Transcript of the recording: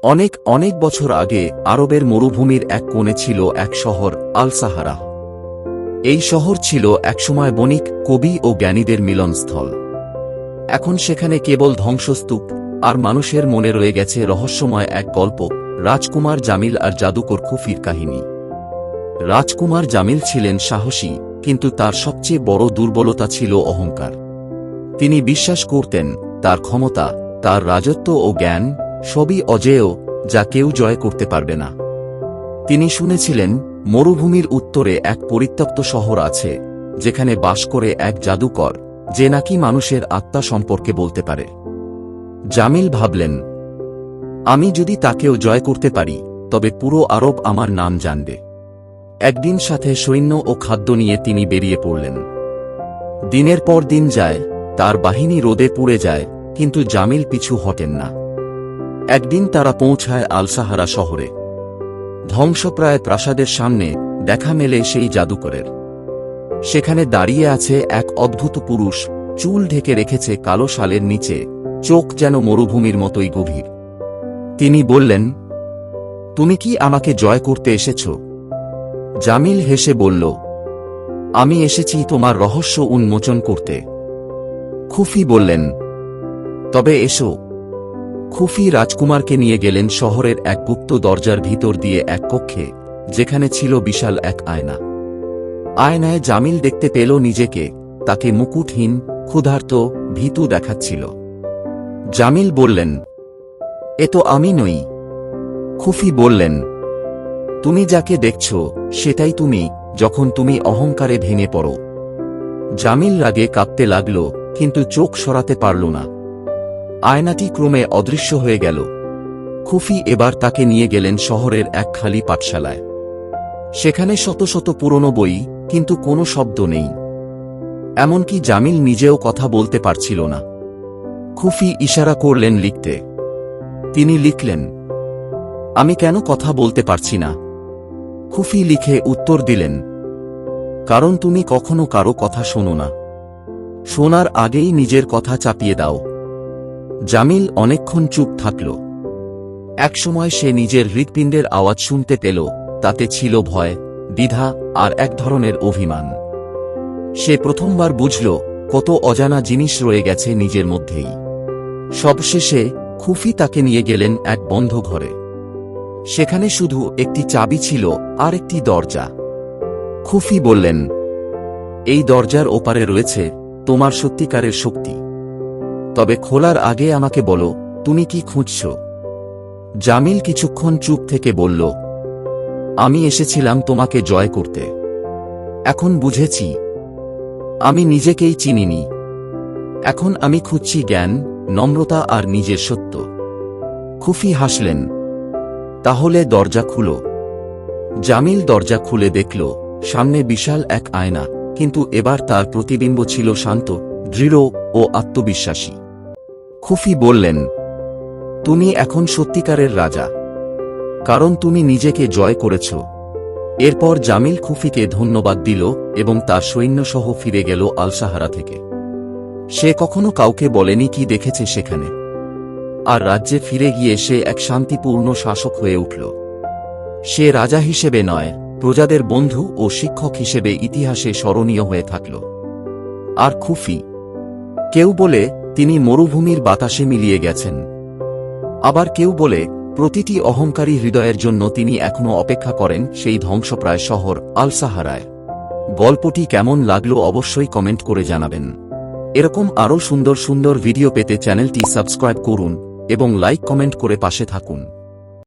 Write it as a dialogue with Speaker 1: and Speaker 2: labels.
Speaker 1: অনেক অনেক বছর আগে আরবের মরুভূমির এক কোণে ছিল এক শহর আল সাহারা। এই শহর ছিল একসময় বণিক, কবি ও জ্ঞানীদের মিলনস্থল। এখন সেখানে কেবল ধ্বংসস্তূপ, আর মানুষের মনে রয়ে গেছে রহস্যময় এক গল্প, রাজকুমার জামিল আর জাদুকর খুফির কাহিনী। রাজকুমার জামিল ছিলেন সাহসী, কিন্তু তার সবচেয়ে বড় দুর্বলতা ছিল অহংকার। তিনি বিশ্বাস করতেন তার ক্ষমতা, তার রাজত্ব ও জ্ঞান সবই অজেয়, যা কেউ জয় করতে পারবে না। তিনি শুনেছিলেন মরুভূমির উত্তরে এক পরিত্যক্ত শহর আছে, যেখানে বাস করে এক জাদুকর, যে নাকি মানুষের আত্মা সম্পর্কে বলতে পারে। জামিল ভাবলেন, আমি যদি তাকেও জয় করতে পারি, তবে পুরো আরব আমার নাম জানবে। একদিন সাথে সৈন্য ও খাদ্য নিয়ে তিনি বেরিয়ে পড়লেন। দিনের পর দিন যায়, তার বাহিনী রোদে পুড়ে যায়, কিন্তু জামিল পিছু হটেন না। একদিন তারা পৌঁছায় আল সাহারা শহরে। ধ্বংসপ্রায় প্রাসাদের সামনে দেখা মেলে সেই জাদুকরের। সেখানে দাঁড়িয়ে আছে এক অদ্ভুত পুরুষ, চুল ঢেকে রেখেছে কালো শালের নিচে, চোখ যেন মরুভূমির মতোই গভীর। তিনি বললেন, তুমি কি আমাকে জয় করতে এসেছ? জামিল হেসে বলল, আমি এসেছি তোমার রহস্য উন্মোচন করতে। খুফি বললেন, তবে এসো। খুফি রাজকুমারকে নিয়ে গেলেন শহরের এক গুপ্ত দরজার ভিতর দিয়ে এক কক্ষে, যেখানে ছিল বিশাল এক আয়না। আয়নায় জামিল দেখতে পেল নিজেকে, তাকে মুকুটহীন, ক্ষুধার্ত, ভীতু দেখাচ্ছিল। জামিল বললেন, এ তো আমি নই। খুফি বললেন, তুমি যাকে দেখছ সেটাই তুমি, যখন তুমি অহংকারে ভেঙে পড়ো। জামিল রাগে কাঁপতে লাগল, কিন্তু চোখ সরাতে পারল না। আয়নাটি ক্রমে অদৃশ্য হয়ে গেল। খুফি এবার তাকে নিয়ে গেলেন শহরের এক খালি পাঠশালায়। সেখানে শত শত পুরনো বই, কিন্তু কোনো শব্দ নেই। এমনকি জামিল নিজেও কথা বলতে পারছিল না। খুফি ইশারা করলেন লিখতে। তিনি লিখলেন, আমি কেন কথা বলতে পারছি না? খুফি লিখে উত্তর দিলেন, কারণ তুমি কখনো কারো কথা শোনো না। শোনার আগেই নিজের কথা চাপিয়ে দাও। জামিল অনেকক্ষণ চুপ থাকল। একসময় সে নিজের হৃৎপিণ্ডের আওয়াজ শুনতে পেল, তাতে ছিল ভয়, দ্বিধা আর এক ধরনের অভিমান। সে প্রথমবার বুঝল কত অজানা জিনিস রয়ে গেছে নিজের মধ্যেই। সবশেষে খুফি তাকে নিয়ে গেলেন এক বন্ধ ঘরে। সেখানে শুধু একটি চাবি ছিল আর একটি দরজা। খুফি বললেন, এই দরজার ওপারে রয়েছে তোমার সত্যিকারের শক্তি। তবে খোলার আগে আমাকে বলো, তুমি কি খুঁজছ? জামিল কিছুক্ষণ চুপ থেকে বলল, আমি এসেছিলাম তোমাকে জয় করতে। এখন বুঝেছি, আমি নিজেকেই চিনিনি। এখন আমি খুঁজছি জ্ঞান, নম্রতা আর নিজের সত্য। খুফি হাসলেন, তাহলে দরজা খুলো। জামিল দরজা খুলে দেখল সামনে বিশাল এক আয়না, কিন্তু এবার তার প্রতিবিম্ব ছিল শান্ত, দৃঢ় ও আত্মবিশ্বাসী। খুফি বললেন, তুমি এখন সত্যিকারের রাজা, কারণ তুমি নিজেকে জয় করেছ। এরপর জামিল খুফিকে ধন্যবাদ দিল এবং তার সৈন্যসহ ফিরে গেল আল সাহারা থেকে। সে কখনো কাউকে বলেনি কি দেখেছে সেখানে। আর রাজ্যে ফিরে গিয়ে সে এক শান্তিপূর্ণ শাসক হয়ে উঠল। সে রাজা হিসেবে নয়, প্রজাদের বন্ধু ও শিক্ষক হিসেবে ইতিহাসে স্মরণীয় হয়ে থাকল। আর খুফি, কেউ বলে তিনি মরুভূমির বাতাসে মিলিয়ে গেছেন। আবার কেউ বলে প্রতিটি অহংকারী হৃদয়ের জন্য তিনি এখনো অপেক্ষা করেন সেই ধ্বংসপ্রায় শহর আল সাহারায়। গল্পটি কেমন লাগলো অবশ্যই কমেন্ট করে জানাবেন। এরকম আরও সুন্দর সুন্দর ভিডিও পেতে চ্যানেলটি সাবস্ক্রাইব করুন এবং লাইক কমেন্ট করে পাশে থাকুন।